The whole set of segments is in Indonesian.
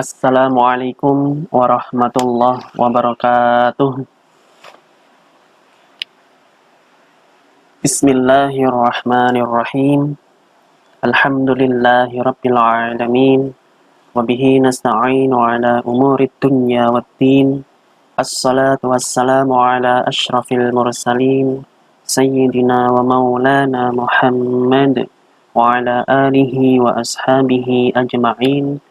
Assalamualaikum warahmatullahi wabarakatuh. Bismillahirrahmanirrahim. Alhamdulillahi rabbil alamin. Wabihi nasta'inu ala umurid dunya waddin. Assalatu wassalamu ala ashrafil mursalin. Sayyidina wa maulana Muhammad. Wa ala alihi wa ashabihi ajma'in.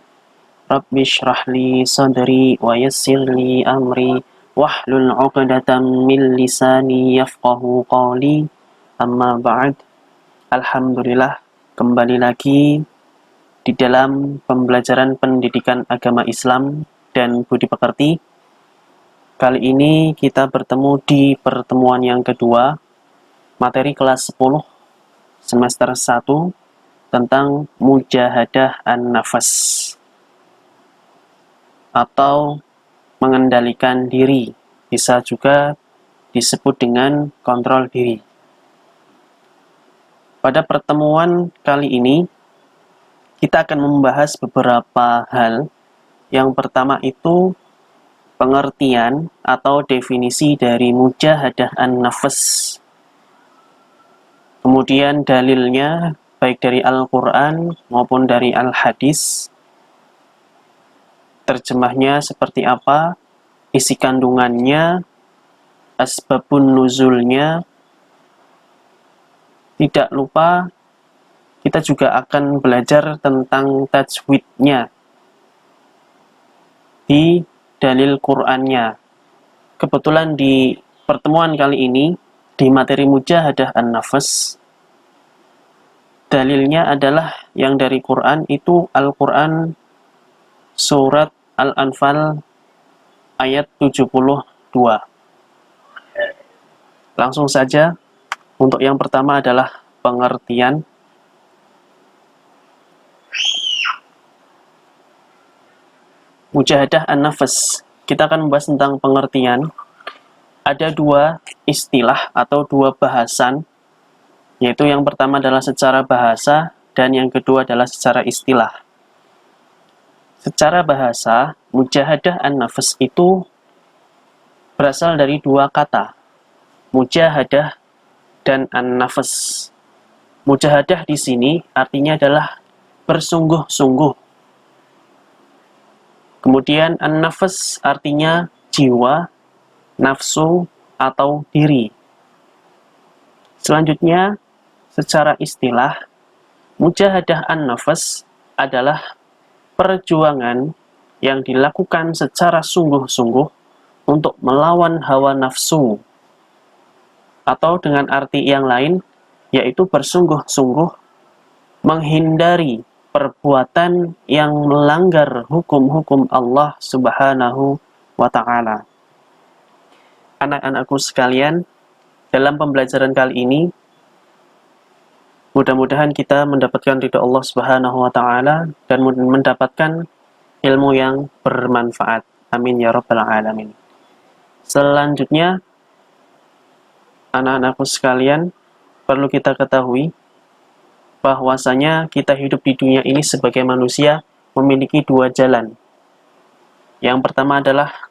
Rabbi shrah li sadri wa yassir li amri wahlul 'uqdatam min lisani yafqahu qawli. Amma ba'd. Alhamdulillah, kembali lagi di dalam pembelajaran pendidikan agama Islam dan budi pekerti. Kali ini kita bertemu di pertemuan yang kedua, materi kelas 10 semester 1 tentang mujahadah an-nafas atau mengendalikan diri, bisa juga disebut dengan kontrol diri. Pada pertemuan kali ini, kita akan membahas beberapa hal. Yang pertama itu pengertian atau definisi dari mujahadah an-nafas. Kemudian dalilnya, baik dari Al-Quran maupun dari Al-Hadis. Terjemahnya seperti apa, isi kandungannya, asbabun nuzulnya. Tidak lupa kita juga akan belajar tentang tajwidnya di dalil Qur'annya. Kebetulan di pertemuan kali ini, di materi mujahadah an-nafas, dalilnya adalah yang dari Qur'an itu Al-Qur'an surat Al-Anfal ayat 72. Langsung saja, untuk yang pertama adalah pengertian. Mujahadah an-nafas. Kita akan membahas tentang pengertian. Ada dua istilah atau dua bahasan, yaitu yang pertama adalah secara bahasa dan yang kedua adalah secara istilah. Secara bahasa, mujahadah an-nafas itu berasal dari dua kata, mujahadah dan an-nafas. Mujahadah di sini artinya adalah bersungguh-sungguh. Kemudian an-nafas artinya jiwa, nafsu, atau diri. Selanjutnya, secara istilah, mujahadah an-nafas adalah perjuangan yang dilakukan secara sungguh-sungguh untuk melawan hawa nafsu, atau dengan arti yang lain, yaitu bersungguh-sungguh menghindari perbuatan yang melanggar hukum-hukum Allah Subhanahu wa Ta'ala. Anak-anakku sekalian, dalam pembelajaran kali ini, mudah-mudahan kita mendapatkan ridha Allah Subhanahu wa Ta'ala dan mendapatkan ilmu yang bermanfaat. Amin ya rabbal alamin. Selanjutnya, anak-anakku sekalian, perlu kita ketahui bahwasanya kita hidup di dunia ini sebagai manusia memiliki dua jalan. Yang pertama adalah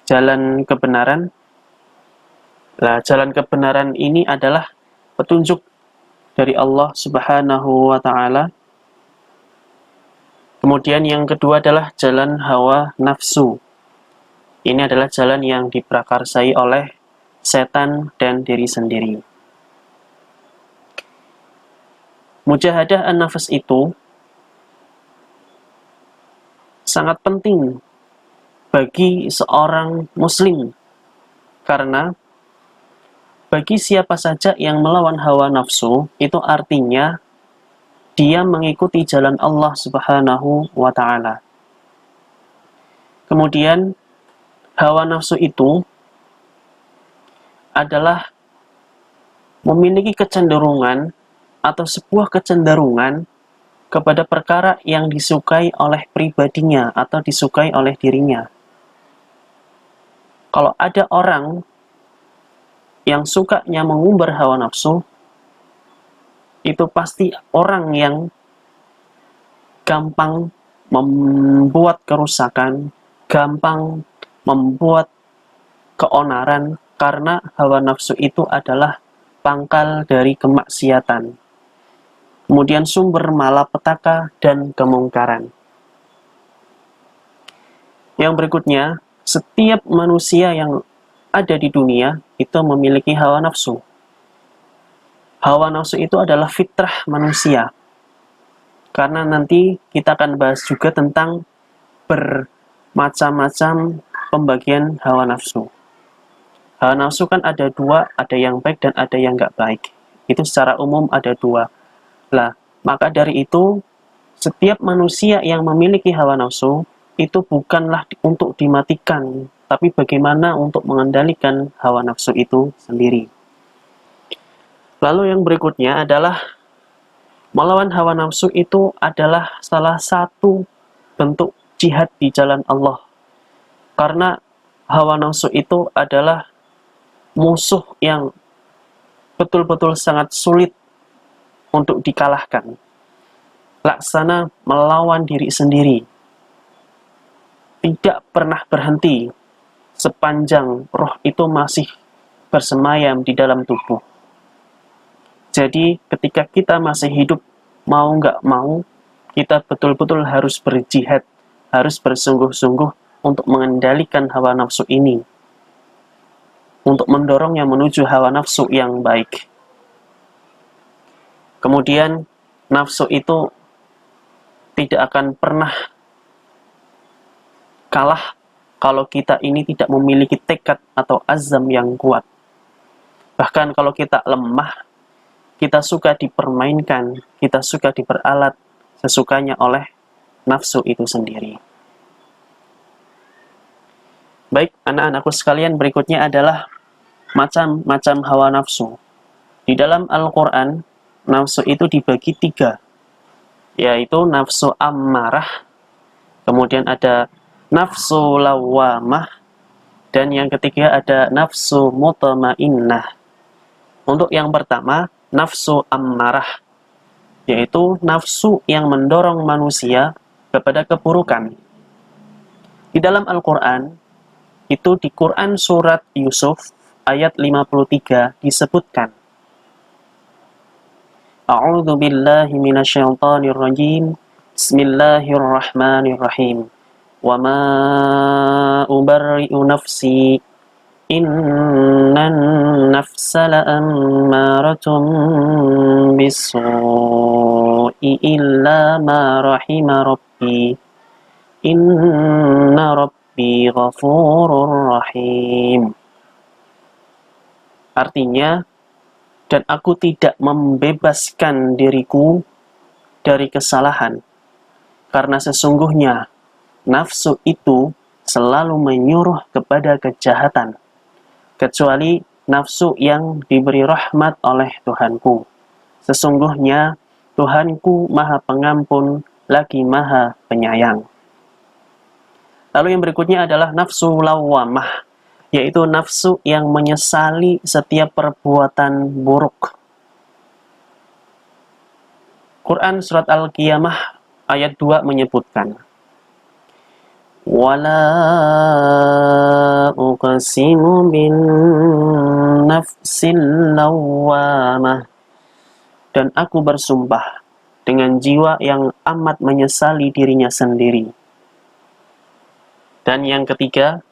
jalan kebenaran. Nah, jalan kebenaran ini adalah petunjuk dari Allah Subhanahu wa Ta'ala. Kemudian yang kedua adalah jalan hawa nafsu. Ini adalah jalan yang diprakarsai oleh setan dan diri sendiri. Mujahadah an-nafas itu sangat penting bagi seorang muslim, karena bagi siapa saja yang melawan hawa nafsu, itu artinya dia mengikuti jalan Allah Subhanahu wa Ta'ala. Kemudian, hawa nafsu itu adalah memiliki kecenderungan atau sebuah kecenderungan kepada perkara yang disukai oleh pribadinya atau disukai oleh dirinya. Kalau ada orang yang sukanya mengumbar hawa nafsu, itu pasti orang yang gampang membuat kerusakan, gampang membuat keonaran, karena hawa nafsu itu adalah pangkal dari kemaksiatan. Kemudian sumber malapetaka dan kemungkaran. Yang berikutnya, setiap manusia yang ada di dunia itu memiliki hawa nafsu. Hawa nafsu itu adalah fitrah manusia. Karena nanti kita akan bahas juga tentang bermacam-macam pembagian hawa nafsu. Hawa nafsu kan ada dua, ada yang baik dan ada yang nggak baik. Itu secara umum ada dua. Lah, maka dari itu, setiap manusia yang memiliki hawa nafsu, itu bukanlah untuk dimatikan, tapi bagaimana untuk mengendalikan hawa nafsu itu sendiri. Lalu yang berikutnya adalah melawan hawa nafsu itu adalah salah satu bentuk jihad di jalan Allah. Karena hawa nafsu itu adalah musuh yang betul-betul sangat sulit untuk dikalahkan. Laksana melawan diri sendiri. Tidak pernah berhenti sepanjang roh itu masih bersemayam di dalam tubuh. Jadi ketika kita masih hidup, mau nggak mau, kita betul-betul harus berjihad, harus bersungguh-sungguh untuk mengendalikan hawa nafsu ini, untuk mendorongnya menuju hawa nafsu yang baik. Kemudian nafsu itu tidak akan pernah kalah kalau kita ini tidak memiliki tekad atau azam yang kuat. Bahkan kalau kita lemah, kita suka dipermainkan, kita suka diperalat sesukanya oleh nafsu itu sendiri. Baik, anak-anakku sekalian, berikutnya adalah macam-macam hawa nafsu. Di dalam Al-Quran, nafsu itu dibagi 3, yaitu nafsu ammarah, kemudian ada nafsu lawamah, dan yang ketiga ada nafsu mutmainnah. Untuk yang pertama, nafsu ammarah, yaitu nafsu yang mendorong manusia kepada keburukan. Di dalam Al-Quran, itu di Quran surat Yusuf ayat 53 disebutkan, A'udzu billahi minasyaitonir rajim. Bismillahirrahmanirrahim. Wa ma ubarri'u nafsi innan nafsa la'ammaratun bis-su'i illa ma rahima rabbi. Inna rabbi ghafurur rahim. Artinya, dan aku tidak membebaskan diriku dari kesalahan, karena sesungguhnya nafsu itu selalu menyuruh kepada kejahatan, kecuali nafsu yang diberi rahmat oleh Tuhanku. Sesungguhnya Tuhanku Maha Pengampun lagi Maha Penyayang. Lalu yang berikutnya adalah nafsu lawamah, yaitu nafsu yang menyesali setiap perbuatan buruk. Quran surat Al-Qiyamah ayat 2 menyebutkan, Wala uqsimu bin nafsil lawamah, dan aku bersumpah dengan jiwa yang amat menyesali dirinya sendiri. Dan yang ketiga,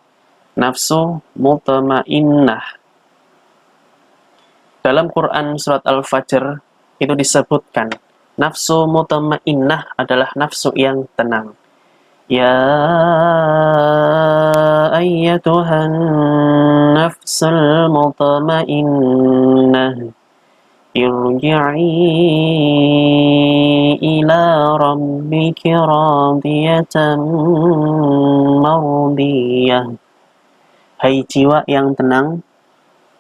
nafsu mutmainnah. Dalam Quran surat Al-Fajr itu disebutkan, nafsu mutmainnah adalah nafsu yang tenang. Ya ayyatuhan nafsul mutmainnah, irji'i ila rabbiki radiyatan mardiyah. Hai jiwa yang tenang,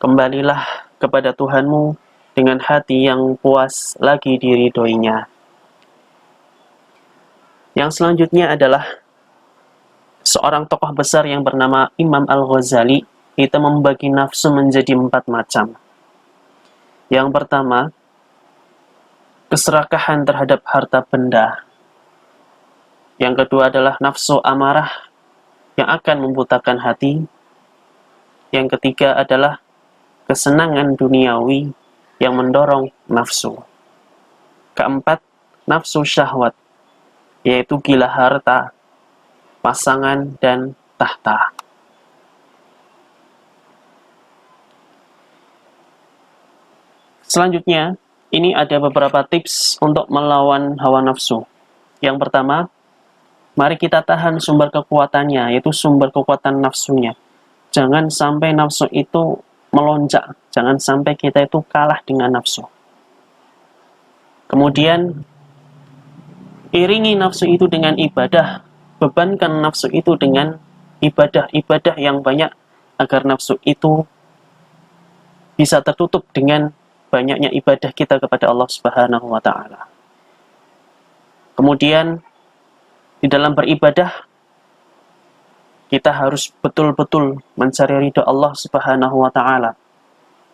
kembalilah kepada Tuhanmu dengan hati yang puas lagi diridhoinya. Yang selanjutnya adalah seorang tokoh besar yang bernama Imam Al-Ghazali. Itu membagi nafsu menjadi 4 macam. Yang pertama, keserakahan terhadap harta benda. Yang kedua adalah nafsu amarah yang akan membutakan hati. Yang ketiga adalah kesenangan duniawi yang mendorong nafsu. Keempat, nafsu syahwat, yaitu gila harta, pasangan, dan tahta. Selanjutnya, ini ada beberapa tips untuk melawan hawa nafsu. Yang pertama, mari kita tahan sumber kekuatannya, yaitu sumber kekuatan nafsunya. Jangan sampai nafsu itu melonjak, jangan sampai kita itu kalah dengan nafsu. Kemudian, iringi nafsu itu dengan ibadah, bebankan nafsu itu dengan ibadah-ibadah yang banyak, agar nafsu itu bisa tertutup dengan banyaknya ibadah kita kepada Allah Subhanahu wa Ta'ala. Kemudian, di dalam beribadah, kita harus betul-betul mencari ridha Allah Subhanahu wa Ta'ala.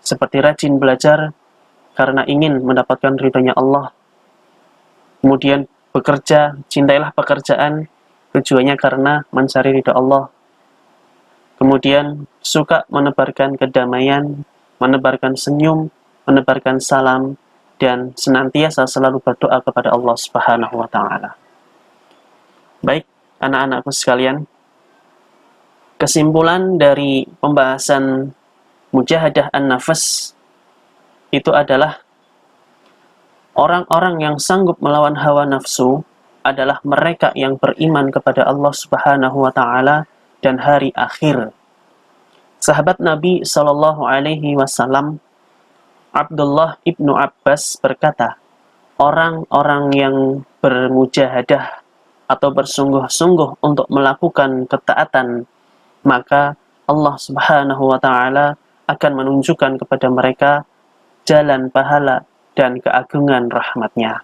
Seperti rajin belajar karena ingin mendapatkan ridhonya Allah. Kemudian bekerja, cintailah pekerjaan, tujuannya karena mencari ridha Allah. Kemudian suka menebarkan kedamaian, menebarkan senyum, menebarkan salam, dan senantiasa selalu berdoa kepada Allah Subhanahu wa Ta'ala. Baik, anak-anakku sekalian, kesimpulan dari pembahasan mujahadah an-nafas itu adalah orang-orang yang sanggup melawan hawa nafsu adalah mereka yang beriman kepada Allah Subhanahu wa Ta'ala dan hari akhir. Sahabat Nabi Shallallahu Alaihi Wasallam Abdullah ibnu Abbas berkata, orang-orang yang bermujahadah atau bersungguh-sungguh untuk melakukan ketaatan, maka Allah Subhanahu wa Ta'ala akan menunjukkan kepada mereka jalan pahala dan keagungan rahmat-Nya.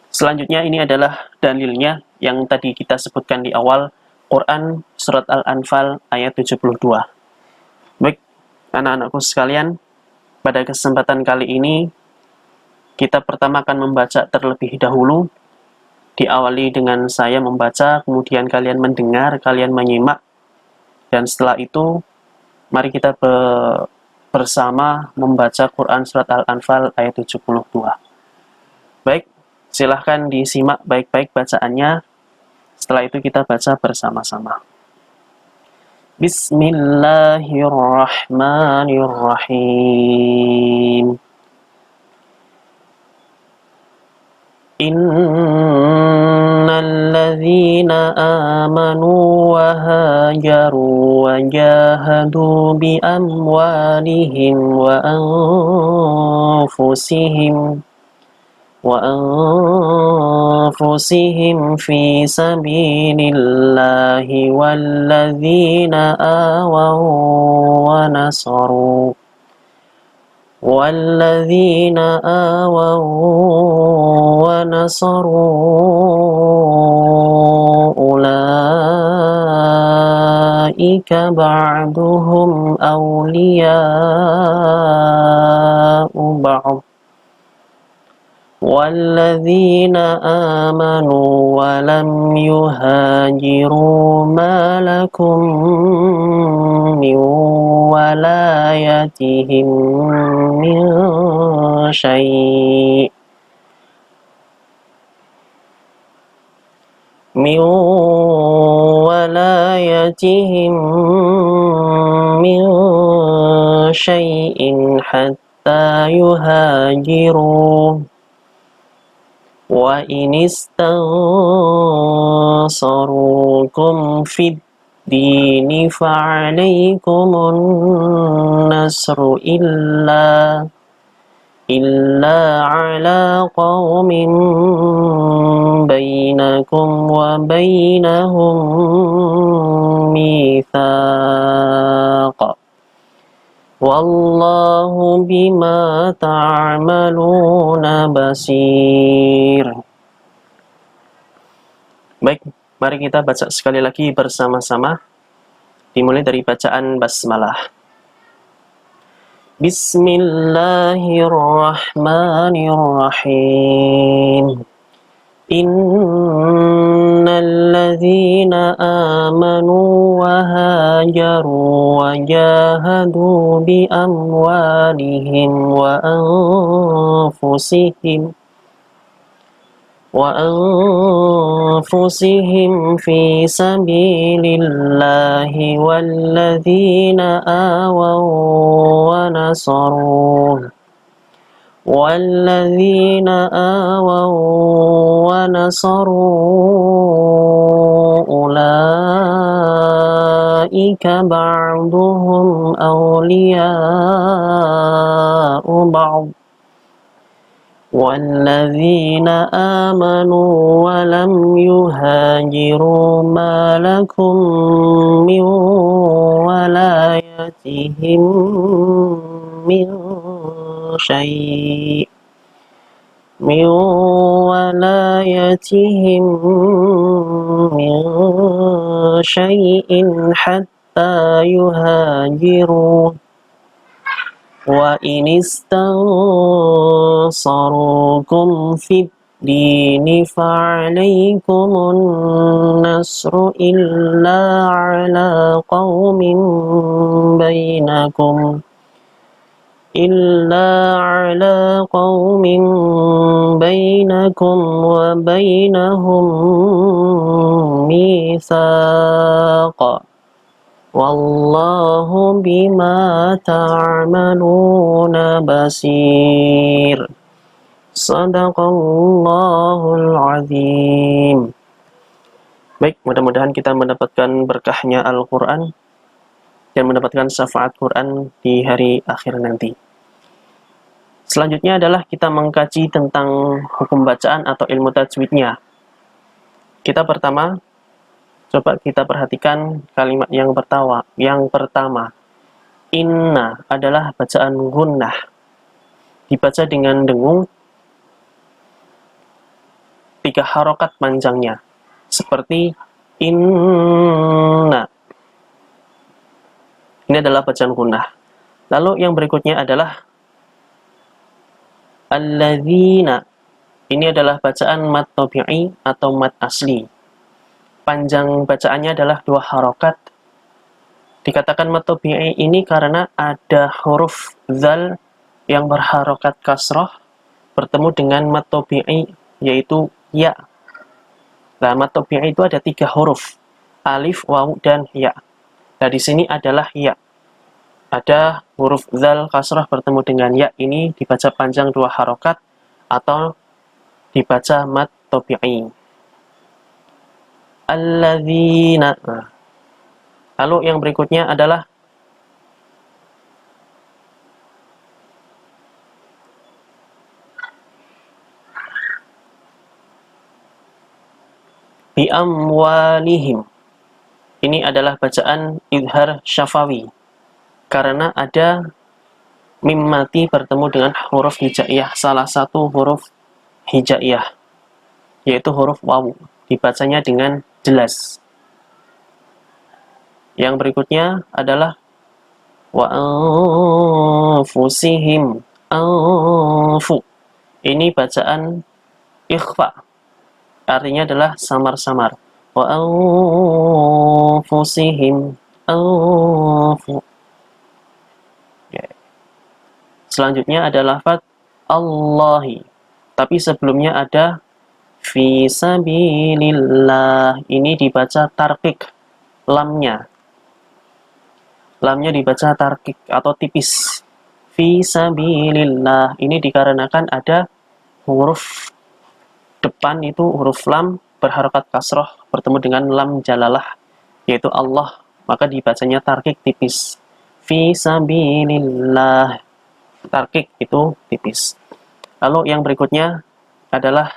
Selanjutnya ini adalah dalilnya yang tadi kita sebutkan di awal, Quran Surat Al-Anfal ayat 72. Baik, anak-anakku sekalian, pada kesempatan kali ini, kita pertama akan membaca terlebih dahulu. Diawali dengan saya membaca, kemudian kalian mendengar, kalian menyimak, dan setelah itu, mari kita bersama membaca Quran Surat Al-Anfal ayat 72. Baik, silahkan disimak baik-baik bacaannya. Setelah itu kita baca bersama-sama. Bismillahirrahmanirrahim. Innal ladzina amanu wa hajaru wa jahadu bi amwalihim wa anfusihim fi sabilillahi walladzina awaw wa nasaru ulaika ba'duhum awliya'u ba'd وَالَّذِينَ آمَنُوا وَلَمْ يُهَاجِرُوا مَا لَكُمْ مِنْ وَلَايَتِهِمْ مِنْ شَيْءٍ حَتَّى يُهَاجِرُوا وَإِنِ اسْتَنصَرُوكُمْ فِي الدِّينِ فَعَلَيْكُمُ النَّصْرُ إِلَّا عَلَى قَوْمٍ بَيْنَكُمْ وَبَيْنَهُمْ مِيثَاقٌ Wallahu bima ta'maluna basir. Baik, mari kita baca sekali lagi bersama-sama. Dimulai dari bacaan basmalah. Bismillahirrahmanirrahim. Innalladzina amanu wa hajaru wa jahadu bi amwalihim وأنفسهم في سبيل الله والذين آووا ونصروا أولئك بعضهم أولياء بعض والذين آمنوا ولم يهاجروا ما لكم من ولايتهم من شيء حتى يهاجروا وإن استنصروكم في الدين فعليكم النصر إلا على قوم بينكم وبينهم ميثاق والله بما تعملون بصير. Sadaqallahul azim. Baik, mudah-mudahan kita mendapatkan berkahnya Al-Quran dan mendapatkan syafaat Quran di hari akhir nanti. Selanjutnya adalah kita mengkaji tentang hukum bacaan atau ilmu tajwidnya. Kita pertama coba kita perhatikan kalimat yang pertama. Inna adalah bacaan gunnah. Dibaca dengan dengung 3 harokat panjangnya. Seperti inna. Ini adalah bacaan gunnah. Lalu yang berikutnya adalah alladzina. Ini adalah bacaan mad tabi'i atau mad asli. Panjang bacaannya adalah 2 harokat. Dikatakan mad tabi'i ini karena ada huruf dzal yang berharokat kasroh bertemu dengan mad tabi'i yaitu ya. Nah, mad tabi'i itu ada 3 huruf, alif, waw, dan ya. Nah, di sini adalah ya. Ada huruf dzal kasroh bertemu dengan ya, ini dibaca panjang 2 harokat atau dibaca mad tabi'i. Alladzina. Lalu yang berikutnya adalah bi amwalihim. Ini adalah bacaan idhar syafawi karena ada mim mati bertemu dengan huruf hijaiyah, salah satu huruf hijaiyah yaitu huruf waw, dibacanya dengan jelas. Yang berikutnya adalah wa anfusihim. Anfu. Ini bacaan ikhfa. Artinya adalah samar-samar. Wa anfusihim. Anfu. Selanjutnya ada lafaz Allahi. Tapi sebelumnya ada fi sabilillah. Ini dibaca tarqiq lamnya. Lamnya dibaca tarqiq atau tipis. Fi sabilillah. Ini dikarenakan ada huruf depan itu huruf lam berharokat kasroh bertemu dengan lam jalalah yaitu Allah, maka dibacanya tarqiq tipis. Fi sabilillah. Tarqiq itu tipis. Lalu yang berikutnya adalah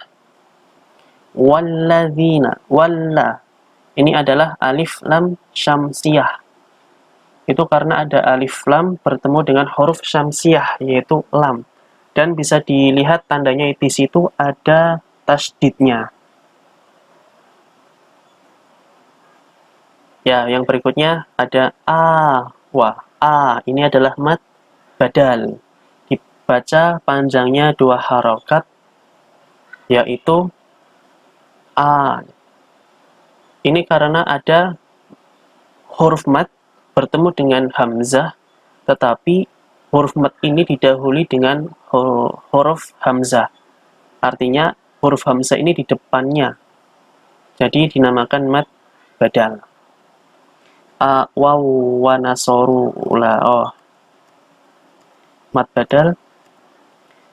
walladzina. Walla. Ini adalah alif lam syamsiyah. Itu karena ada alif lam bertemu dengan huruf syamsiyah yaitu lam. Dan bisa dilihat tandanya di situ ada tasdidnya. Ya, yang berikutnya ada a. Wah, a ini adalah mad badal. Dibaca panjangnya 2 harokat, yaitu A. Ini karena ada huruf mat bertemu dengan hamzah, tetapi huruf mat ini didahului dengan huruf hamzah. Artinya huruf hamzah ini di depannya. Jadi dinamakan mat badal. A waw wa nasoru la oh. Mat badal.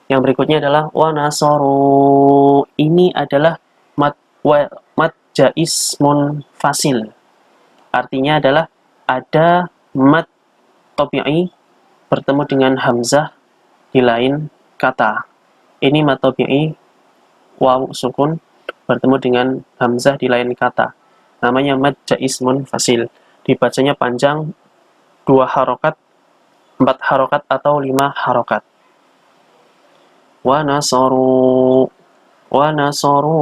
Yang berikutnya adalah wa nasoru. Ini adalah mat jaismun fasil. Artinya adalah ada mat tabi'i bertemu dengan hamzah di lain kata. Ini mat tabi'i waw sukun bertemu dengan hamzah di lain kata. Namanya mat jaismun fasil. Dibacanya panjang 2 harokat, 4 harokat atau 5 harokat. Wa nasaru, wa nasaru,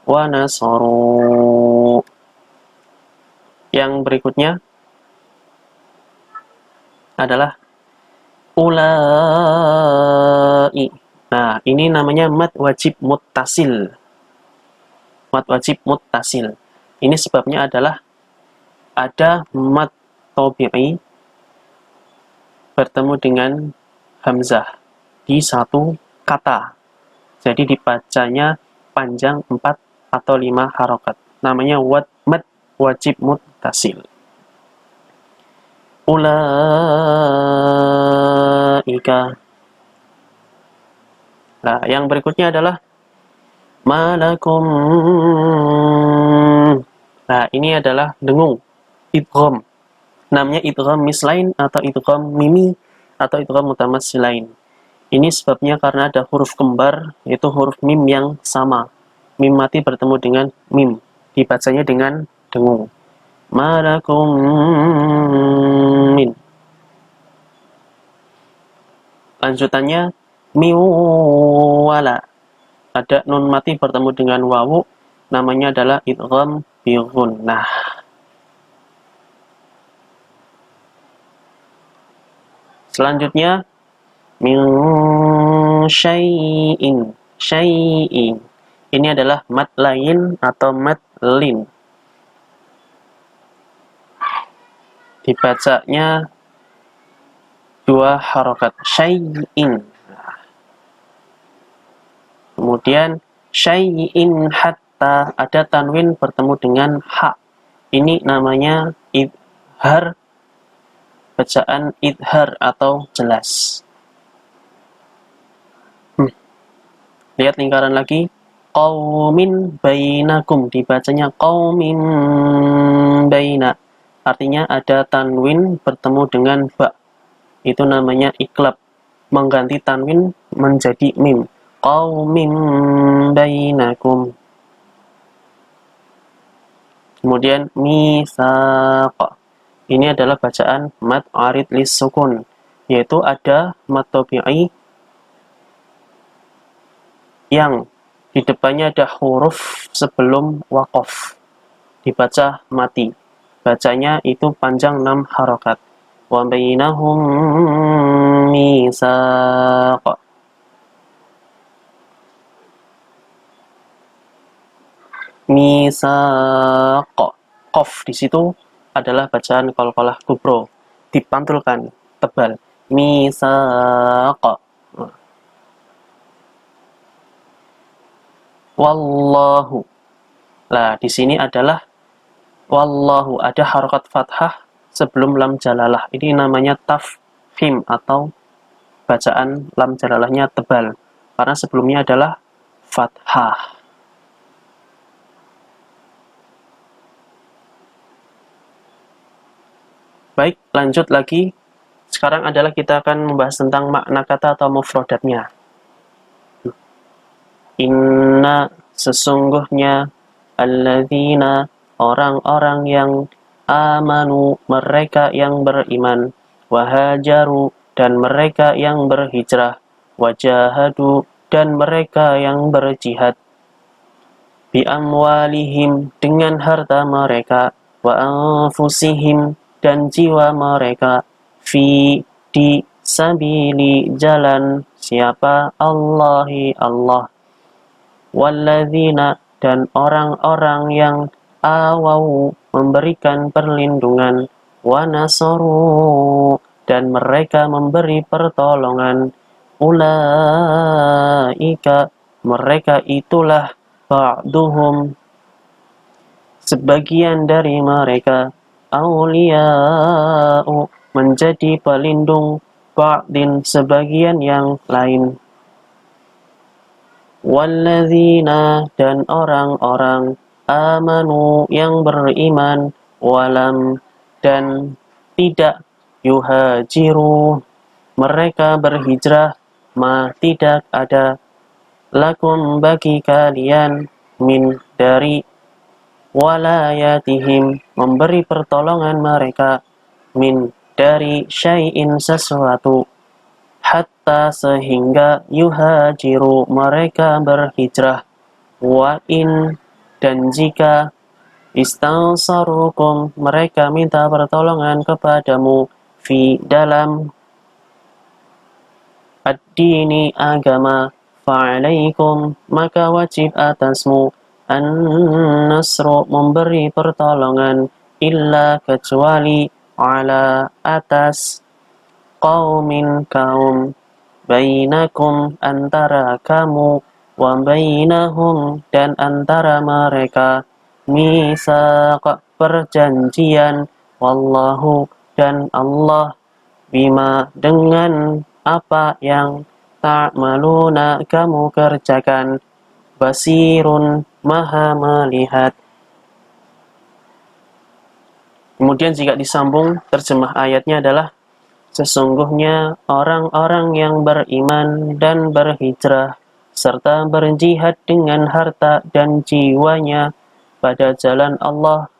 wa nasaru. Yang berikutnya adalah ulai. Nah, ini namanya mad wajib muttasil. Mad wajib muttasil. Ini sebabnya adalah ada mad tabi'i bertemu dengan hamzah di satu kata. Jadi dibacanya panjang 4 atau 5 harokat. Namanya mad wajib muttasil. Ulaika. Nah, yang berikutnya adalah malakum. Nah, ini adalah dengung, idgham. Namanya idgham mislain atau idgham mimi atau idgham mutamatsilain. Ini sebabnya karena ada huruf kembar, yaitu huruf mim yang sama. Mim mati bertemu dengan mim. Dibacanya dengan dengung. Malakum min. Lanjutannya miwala. Ada nun mati bertemu dengan wawu, namanya adalah idgham bi gunnah. Selanjutnya min syai'in. Syai'in. Ini adalah mad lain atau mad lin. Dibacanya 2 harokat. Syai'in. Kemudian syai'in hatta, ada tanwin bertemu dengan ha. Ini namanya idhar, bacaan idhar atau jelas. Lihat lingkaran lagi. Qaumin bainakum, dibacanya qaumin baina. Artinya ada tanwin bertemu dengan ba. Itu namanya iklab. Mengganti tanwin menjadi mim. Qaumin bainakum. Kemudian misaq. Ini adalah bacaan mad arid lis sukun, yaitu ada mad tabi'i yang di depannya ada huruf sebelum waqaf. Dibaca mati. Bacanya itu panjang 6 harokat. Wa bainahum misaq. Misaq. Qaf di situ adalah bacaan qalqalah kubro. Dipantulkan tebal. Misaq. Wallahu. Nah, di sini adalah wallahu, ada harokat fathah sebelum lam jalalah. Ini namanya tafkhim atau bacaan lam jalalahnya tebal. Karena sebelumnya adalah fathah. Baik, lanjut lagi. Sekarang adalah kita akan membahas tentang makna kata atau mufradatnya. Inna, sesungguhnya, alladzina, orang-orang yang amanu, mereka yang beriman, wahajaru, dan mereka yang berhijrah, wajahadu, dan mereka yang berjihad, bi amwalihim, dengan harta mereka, wa anfusihim, dan jiwa mereka, fi, di sabili jalan siapa Allahi Allah, walladzina dan orang-orang yang awau memberikan perlindungan, wa nasaru dan mereka memberi pertolongan, ulaika mereka itulah ba'duhum sebagian dari mereka, auliya'u menjadi pelindung, ba'din sebagian yang lain. Walladzina dan orang-orang amanu yang beriman, walam dan tidak yuhajiru mereka berhijrah, ma tidak ada lakum bagi kalian min dari walayatihim memberi pertolongan mereka min dari syai'in sesuatu hatta sehingga yuhajiru mereka berhijrah, wa in dan jika istansarukum mereka minta pertolongan kepadamu fi dalam ad-dini agama, fa'alaikum maka wajib atasmu an-nasru memberi pertolongan, illa kecuali ala atas qaumin kaum, bainakum antara kamu, wa bainahum dan antara mereka, misaq perjanjian, wallahu dan Allah bima dengan apa yang ta'maluna kamu kerjakan, basirun maha melihat. Kemudian jika disambung terjemah ayatnya adalah sesungguhnya orang-orang yang beriman dan berhijrah serta berjihad dengan harta dan jiwanya pada jalan Allah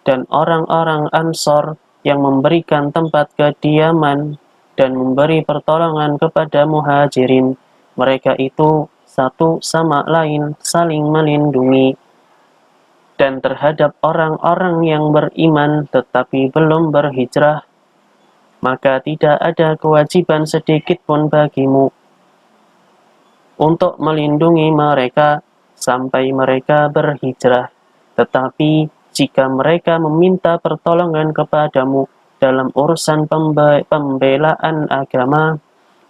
dan orang-orang Ansor yang memberikan tempat kediaman dan memberi pertolongan kepada muhajirin, mereka itu satu sama lain saling melindungi. Dan terhadap orang-orang yang beriman tetapi belum berhijrah, maka tidak ada kewajiban sedikit pun bagimu untuk melindungi mereka sampai mereka berhijrah. Tetapi jika mereka meminta pertolongan kepadamu dalam urusan pembelaan agama,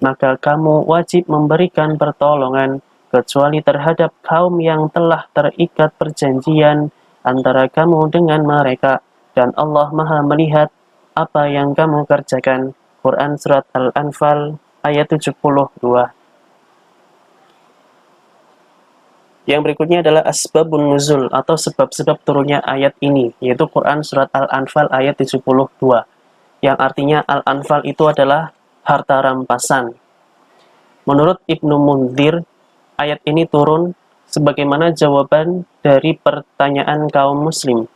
maka kamu wajib memberikan pertolongan, kecuali terhadap kaum yang telah terikat perjanjian antara kamu dengan mereka, dan Allah Maha melihat apa yang kamu kerjakan. Quran Surat Al-Anfal ayat 72. Yang berikutnya adalah asbabun nuzul atau sebab-sebab turunnya ayat ini, yaitu Quran Surat Al-Anfal ayat 72, yang artinya Al-Anfal itu adalah harta rampasan. Menurut Ibnu Munzir, ayat ini turun sebagaimana jawaban dari pertanyaan kaum muslim.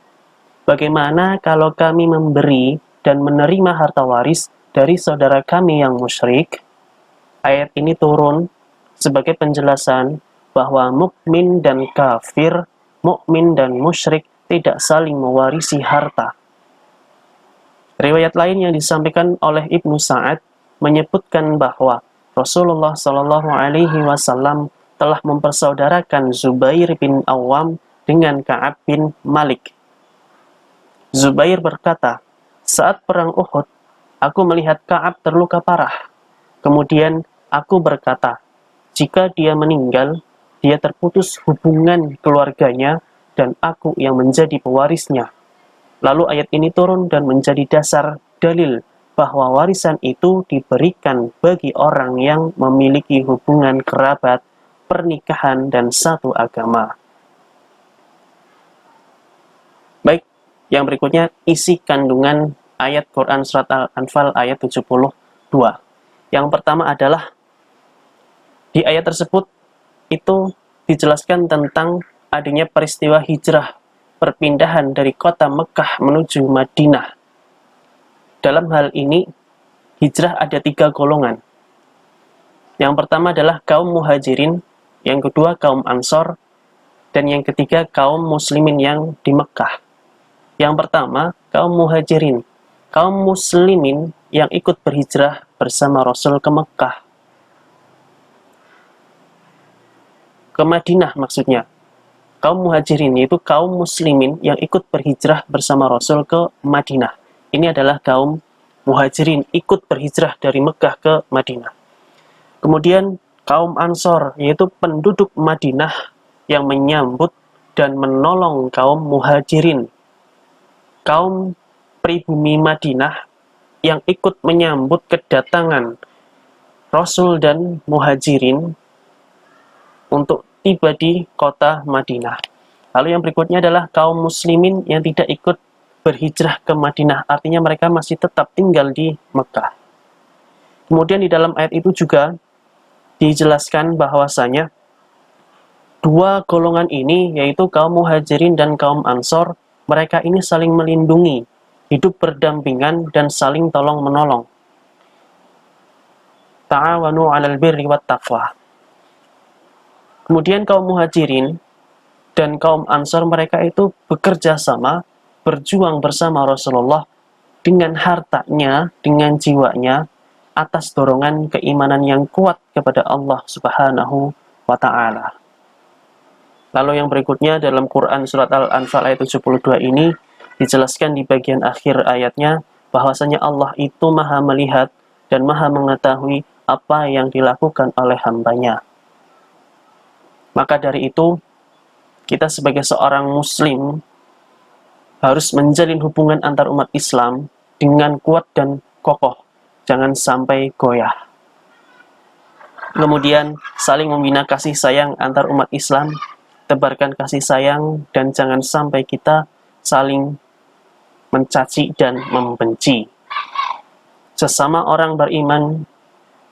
Bagaimana kalau kami memberi dan menerima harta waris dari saudara kami yang musyrik? Ayat ini turun sebagai penjelasan bahwa mukmin dan kafir, mukmin dan musyrik tidak saling mewarisi harta. Riwayat lain yang disampaikan oleh Ibnu Sa'ad menyebutkan bahwa Rasulullah Shallallahu Alaihi Wasallam telah mempersaudarakan Zubair bin Awam dengan Ka'ab bin Malik. Zubair berkata, saat perang Uhud, aku melihat Ka'ab terluka parah. Kemudian aku berkata, jika dia meninggal, dia terputus hubungan keluarganya dan aku yang menjadi pewarisnya. Lalu ayat ini turun dan menjadi dasar dalil bahwa warisan itu diberikan bagi orang yang memiliki hubungan kerabat, pernikahan, dan satu agama. Baik, yang berikutnya isi kandungan ayat Quran Surat Al-Anfal ayat 72. Yang pertama adalah di ayat tersebut itu dijelaskan tentang adanya peristiwa hijrah, perpindahan dari kota Mekah menuju Madinah. Dalam hal ini, hijrah ada 3 golongan. Yang pertama adalah kaum muhajirin, yang kedua kaum ansor, dan yang ketiga kaum muslimin yang di Mekah. Yang pertama, kaum muhajirin. kaum muslimin yang ikut berhijrah bersama Rasul ke Mekah, ke Madinah maksudnya. Kaum muhajirin yaitu kaum muslimin yang ikut berhijrah bersama Rasul ke Madinah. Ini adalah kaum muhajirin ikut berhijrah dari Mekah ke Madinah. Kemudian kaum Ansor yaitu penduduk Madinah yang menyambut dan menolong kaum muhajirin. Kaum pribumi Madinah yang ikut menyambut kedatangan Rasul dan muhajirin untuk tiba di kota Madinah. Lalu yang berikutnya adalah kaum muslimin yang tidak ikut berhijrah ke Madinah, artinya mereka masih tetap tinggal di Mekah. Kemudian di dalam ayat itu juga dijelaskan bahwasanya dua golongan ini, yaitu kaum muhajirin dan kaum ansor, mereka ini saling melindungi, hidup berdampingan dan saling tolong-menolong. Ta'awanu 'alal birri wat taqwa. Kemudian kaum muhajirin dan kaum ansor, mereka itu bekerja sama, berjuang bersama Rasulullah dengan hartanya, dengan jiwanya, atas dorongan keimanan yang kuat kepada Allah Subhanahu wa Ta'ala. Lalu yang berikutnya dalam Quran surat Al-Anfal ayat 72 ini dijelaskan di bagian akhir ayatnya bahwasanya Allah itu maha melihat dan maha mengetahui apa yang dilakukan oleh hambanya. Maka dari itu, kita sebagai seorang muslim harus menjalin hubungan antar umat Islam dengan kuat dan kokoh. Jangan sampai goyah. Kemudian, saling membina kasih sayang antar umat Islam, tebarkan kasih sayang, dan jangan sampai kita saling mencaci dan membenci. Sesama orang beriman,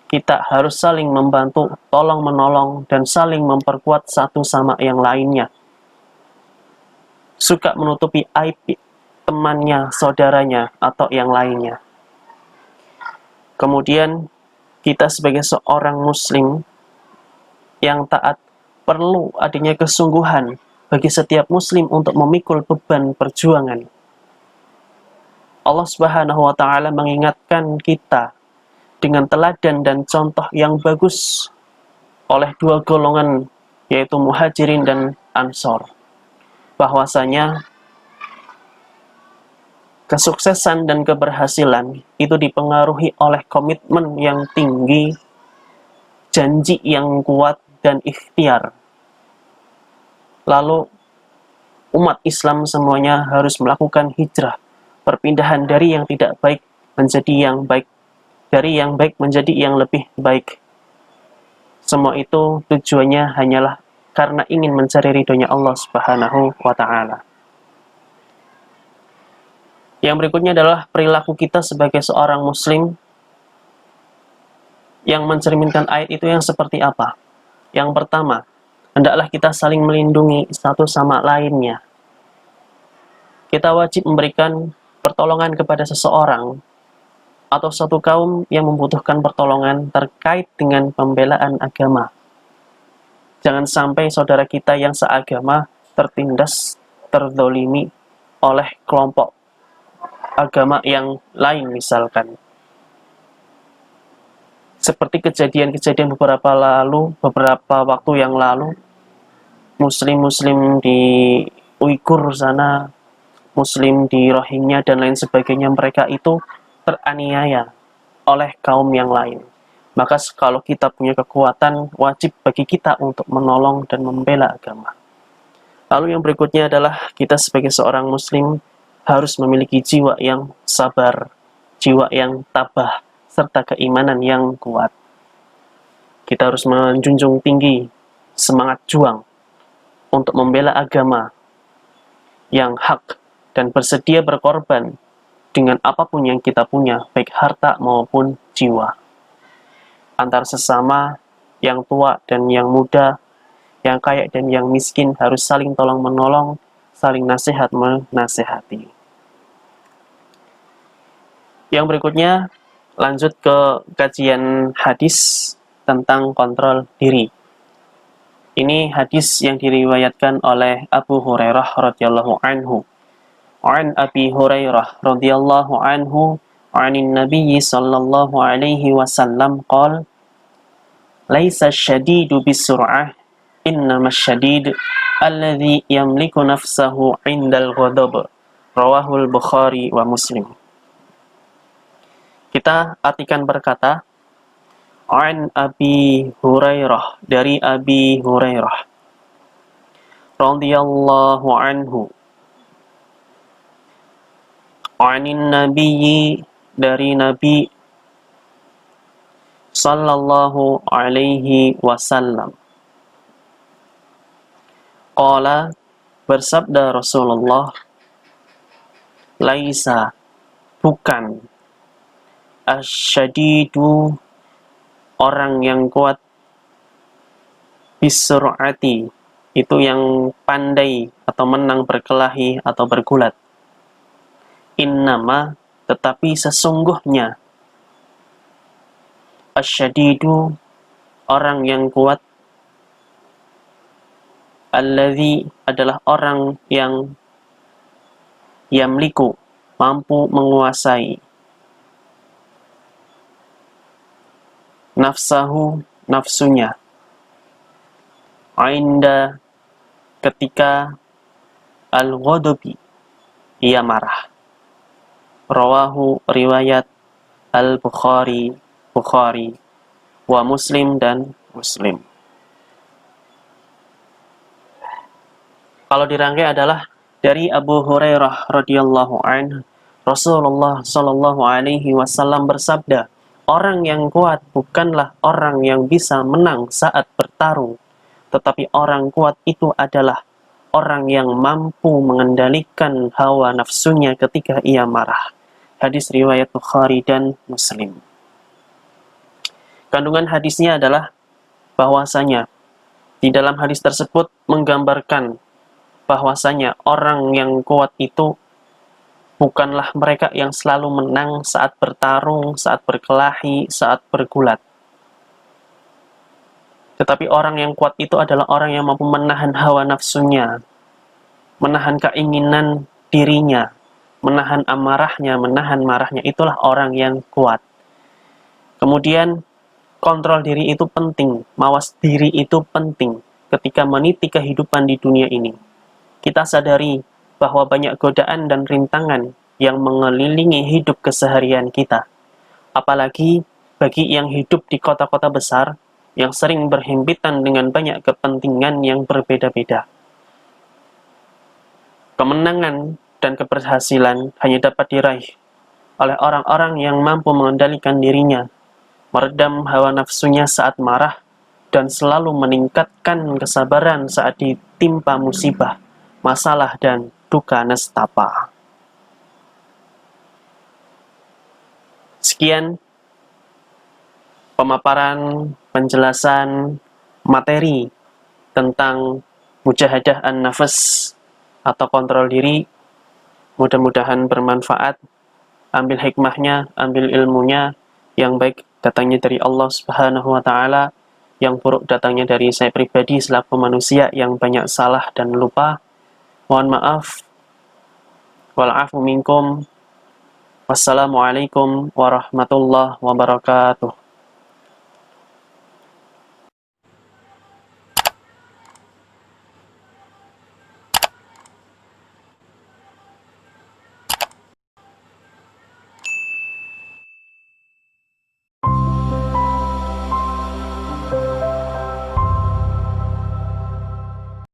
kita harus saling membantu, tolong-menolong, dan saling memperkuat satu sama yang lainnya. Suka menutupi aib temannya, saudaranya, atau yang lainnya. Kemudian, kita sebagai seorang muslim yang taat, perlu adanya kesungguhan bagi setiap muslim untuk memikul beban perjuangan. Allah Subhanahu wa Ta'ala mengingatkan kita dengan teladan dan contoh yang bagus oleh dua golongan, yaitu muhajirin dan ansor, bahwasanya kesuksesan dan keberhasilan itu dipengaruhi oleh komitmen yang tinggi, janji yang kuat, dan ikhtiar. Lalu umat Islam semuanya harus melakukan hijrah, perpindahan dari yang tidak baik menjadi yang baik, dari yang baik menjadi yang lebih baik. Semua itu tujuannya hanyalah karena ingin mencari ridhonya Allah Subhanahu wa Ta'ala. Yang berikutnya adalah perilaku kita sebagai seorang muslim yang mencerminkan ayat itu yang seperti apa. Yang pertama, hendaklah kita saling melindungi satu sama lainnya. Kita wajib memberikan pertolongan kepada seseorang atau satu kaum yang membutuhkan pertolongan terkait dengan pembelaan agama. Jangan sampai saudara kita yang seagama tertindas, terzolimi oleh kelompok agama yang lain misalkan. Seperti kejadian-kejadian beberapa waktu yang lalu, muslim-muslim di Uighur sana, muslim di Rohingya dan lain sebagainya, mereka itu teraniaya oleh kaum yang lain. Maka kalau kita punya kekuatan, wajib bagi kita untuk menolong dan membela agama. Lalu yang berikutnya adalah kita sebagai seorang muslim harus memiliki jiwa yang sabar, jiwa yang tabah, serta keimanan yang kuat. Kita harus menjunjung tinggi semangat juang untuk membela agama yang hak dan bersedia berkorban dengan apapun yang kita punya, baik harta maupun jiwa. Antar sesama, yang tua dan yang muda, yang kaya dan yang miskin harus saling tolong-menolong, saling nasihat-menasehati. Yang berikutnya, lanjut ke kajian hadis tentang kontrol diri. Ini hadis yang diriwayatkan oleh Abu Hurairah radhiyallahu anhu. an Abi Hurairah radhiyallahu anhu 'anin Nabiy sallallahu alaihi wasallam qala laisa syadidu bisur'ah innamas syadid alladhi yamliku nafsahu 'indal ghadab. Rawahul Bukhari wa Muslim. Kita artikan berkata an Abi Hurairah, dari Abi Hurairah radhiyallahu anhu, anin nabiyyi, dari Nabi sallallahu alaihi wasallam, qala, bersabda Rasulullah, laisa, bukan, asyadidu, orang yang kuat, bisur'ati, itu yang pandai atau menang berkelahi atau bergulat. Innama, tetapi sesungguhnya, asyadidu, orang yang kuat, alladzi, adalah orang yang yamliku, mampu menguasai, nafsahu, nafsunya, ainda, ketika, al-ghadabi, ia marah. Rawahu, riwayat al-Bukhari, Bukhari, wa Muslim, dan Muslim. Kalau dirangkai adalah dari Abu Hurairah radhiyallahu anhu, Rasulullah sallallahu alaihi wasallam bersabda, orang yang kuat bukanlah orang yang bisa menang saat bertarung, tetapi orang kuat itu adalah orang yang mampu mengendalikan hawa nafsunya ketika ia marah. Hadis riwayat Bukhari dan Muslim. Kandungan hadisnya adalah bahwasanya di dalam hadis tersebut menggambarkan bahwasanya orang yang kuat itu bukanlah mereka yang selalu menang saat bertarung, saat berkelahi, saat bergulat. Tetapi orang yang kuat itu adalah orang yang mampu menahan hawa nafsunya, menahan keinginan dirinya, menahan amarahnya, menahan marahnya. Itulah orang yang kuat. Kemudian kontrol diri itu penting, mawas diri itu penting ketika meniti kehidupan di dunia ini. Kita sadari bahwa banyak godaan dan rintangan yang mengelilingi hidup keseharian kita. Apalagi bagi yang hidup di kota-kota besar, yang sering berhimpitan dengan banyak kepentingan yang berbeda-beda. Kemenangan dan keberhasilan hanya dapat diraih oleh orang-orang yang mampu mengendalikan dirinya, meredam hawa nafsunya saat marah, dan selalu meningkatkan kesabaran saat ditimpa musibah, masalah, dan duka nestapa. Sekian pemaparan penjelasan materi tentang mujahadah an-nafs atau kontrol diri. Mudah-mudahan bermanfaat. Ambil hikmahnya, ambil ilmunya. Yang baik datangnya dari Allah Subhanahu wa taala, yang buruk datangnya dari saya pribadi selaku manusia yang banyak salah dan lupa. Mohon maaf. Wal afu minkum. Wassalamualaikum warahmatullahi wabarakatuh.